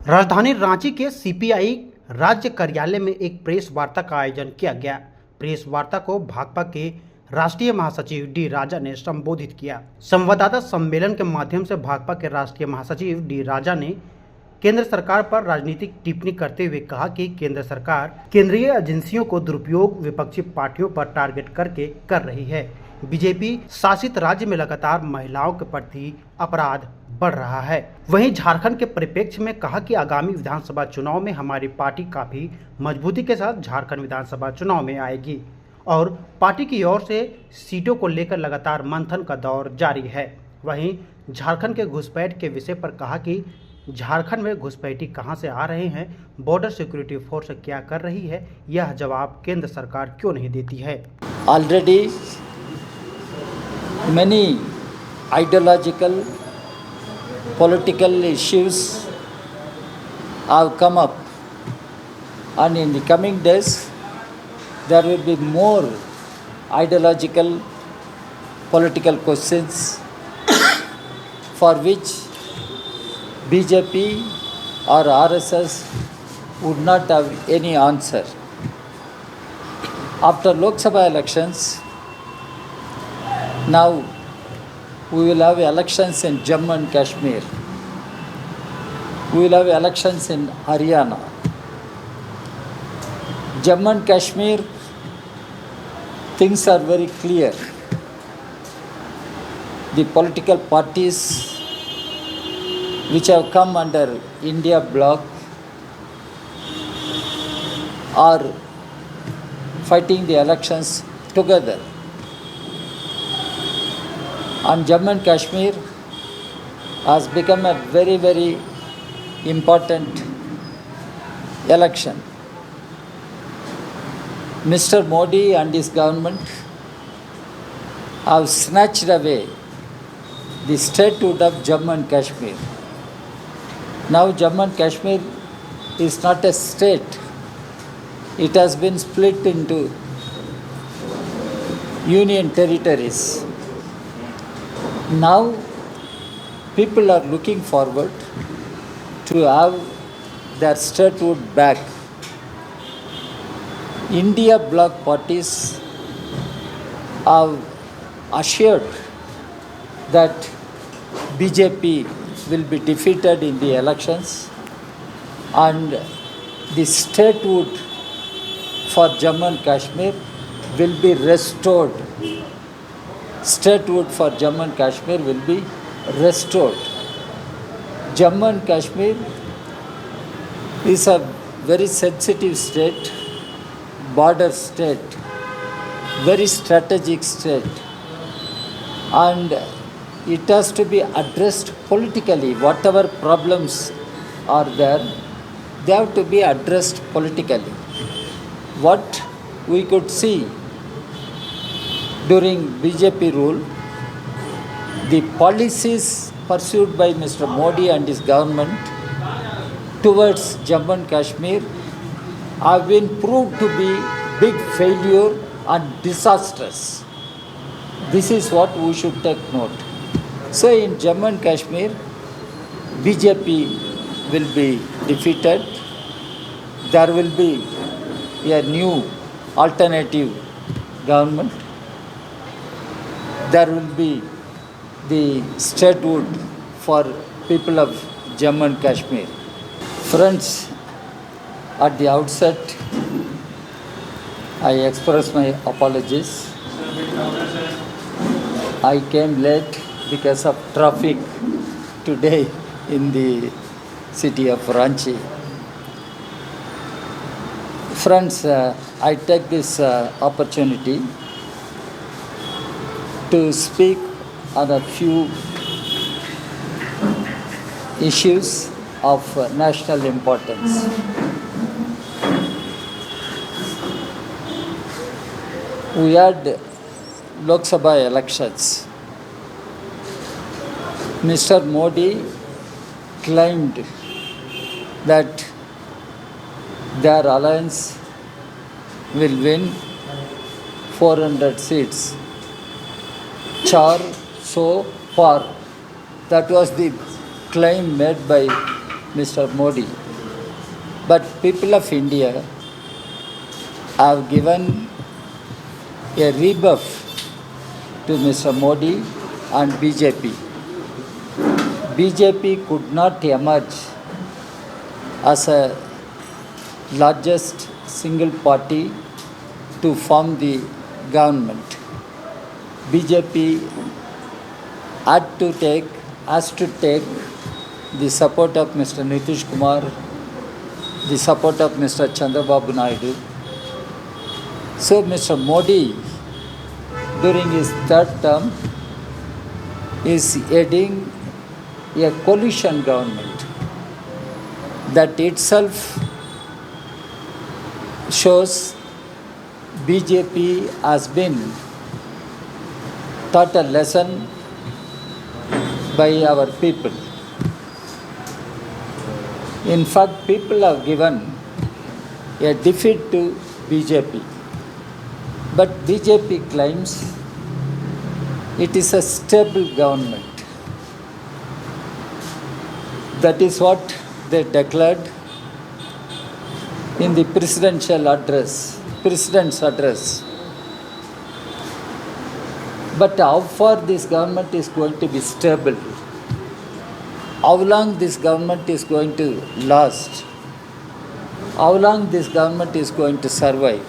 राजधानी रांची के सीपीआई राज्य कार्यालय में एक प्रेस वार्ता का आयोजन किया गया। प्रेस वार्ता को भाकपा के राष्ट्रीय महासचिव डी राजा ने संबोधित किया। संवाददाता सम्मेलन के माध्यम से भाकपा के राष्ट्रीय महासचिव डी राजा ने केंद्र सरकार पर राजनीतिक टिप्पणी करते हुए कहा कि केंद्र सरकार केंद्रीय एजेंसियों को दुरुपयोग विपक्षी पार्टियों पर टारगेट करके कर रही है। बीजेपी शासित राज्य में लगातार महिलाओं के प्रति अपराध बढ़ रहा है। वहीं झारखंड के परिप्रेक्ष्य में कहा कि आगामी विधानसभा चुनाव में हमारी पार्टी काफी मजबूती के साथ झारखंड विधानसभा चुनाव में आएगी और पार्टी की ओर से सीटों को लेकर लगातार मंथन का दौर जारी है। वहीं झारखंड के घुसपैठ के विषय पर कहा कि झारखंड में घुसपैठी कहां से आ रहे हैं, बॉर्डर सिक्योरिटी फोर्स क्या कर रही है, यह जवाब केंद्र सरकार क्यों नहीं देती है। Already many ideological political issues have come up, and in the coming days there will be more ideological political questions for which BJP or RSS would not have any answer. After Lok Sabha elections, now we will have elections in Jammu and Kashmir. We will have elections in Haryana. Jammu and Kashmir, things are very clear. The political parties which have come under India bloc are fighting the elections together. And Jammu and Kashmir has become a very, very important election. Mr. Modi and his government have snatched away the statehood of Jammu and Kashmir. Now Jammu and Kashmir is not a state. It has been split into union territories. Now people are looking forward to have their statehood back. India bloc parties have assured that BJP will be defeated in the elections and the statehood for Jammu and Kashmir will be restored. Statehood for Jammu and Kashmir will be restored. Jammu and Kashmir is a very sensitive state, border state, very strategic state, and it has to be addressed politically. Whatever problems are there, they have to be addressed politically. What we could see during BJP rule, the policies pursued by Mr. Modi and his government towards Jammu and Kashmir have been proved to be big failure and disastrous. This is what we should take note. So in Jammu and Kashmir, BJP will be defeated. There will be a new alternative government. There will be the statehood for people of Jammu and Kashmir. Friends, at the outset, I express my apologies. I came late because of traffic today in the city of Ranchi. Friends, I take this opportunity to speak on a few issues of national importance. We had Lok Sabha elections. Mr. Modi claimed that their alliance will win 400 seats. Char so far. That was the claim made by Mr. Modi. But people of India have given a rebuff to Mr. Modi and BJP. BJP could not emerge as a largest single party to form the government. BJP has to take the support of Mr. Nitish Kumar, the support of Mr. Chandrababu Naidu. So Mr. Modi, during his third term, is heading a coalition government. That itself shows BJP has been taught a lesson by our people. In fact, people have given a defeat to BJP. But BJP claims it is a stable government. That is what they declared in the president's address. But how far this government is going to be stable? How long this government is going to last? How long this government is going to survive?